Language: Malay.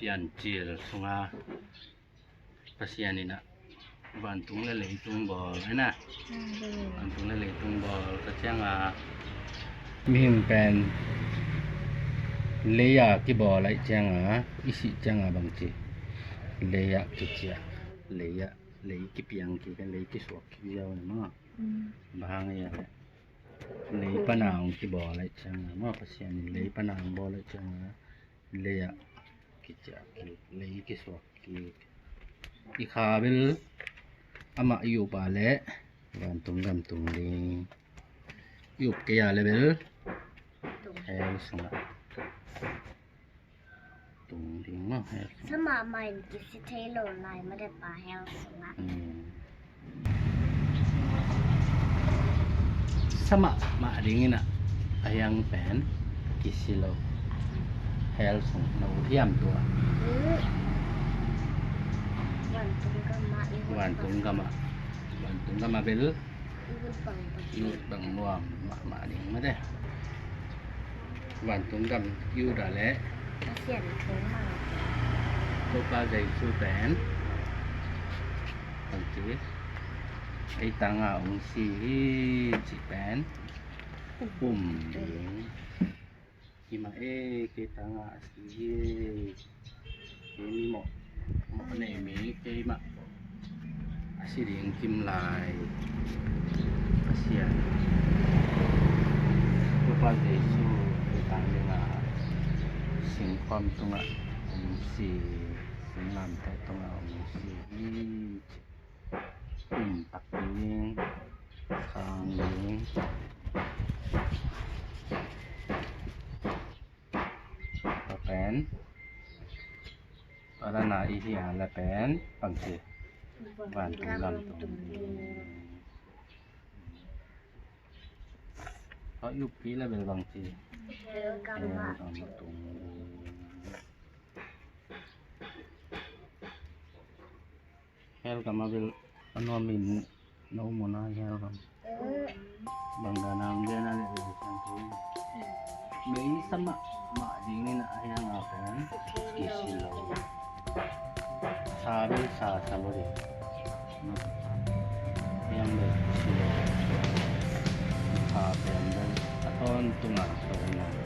pian chill sunga pasian ina bantung le leitung bol na bantung le leitung bol kachanga mihing pen leya ki bol ai changa isi changa bangchi leya kichia leya lei ki piang ki kan lei ki suak ki yaw na ma bahang ya lei panang ki bol ai changa ma pasian lei panang bol ai changa leya kichia ki lei ki suak ki ikhabil ama yu pa le bantung gam tung ding yup ke ya level hel sunga tung ding ma hel สมาใหม่กิสิเทโลไลไม่ได้ปลาแฮลสุนัข sama ma ding ina ayang pen kisilo hel sung na utiam tua วันตุงก็มา wan tung gama bel อีกปังปัง yu bang nuam ma ding ma de wan tung gam yu da le เสียนทุงมา to pa dai su pen ang chi ai tanga ong si chi pen ding ima ke tanga si ini mo ne mi ke ma asi ding kim lai asia to pa dai su ai tang nga sing kwam tunga ong si sing lam tai tunga ong si tak ding khang ding pen para na ihian la pen pangsi wan tung lam tung có yêu phí là về bằng gì เจอกันมา tung hel kama bil ano min no muna hel kam เออ bang danang dia na le sang tu mai sama ma ding na ayang akan kisilo sabi sa samuri yang be silo ha pen dan aton tunga so na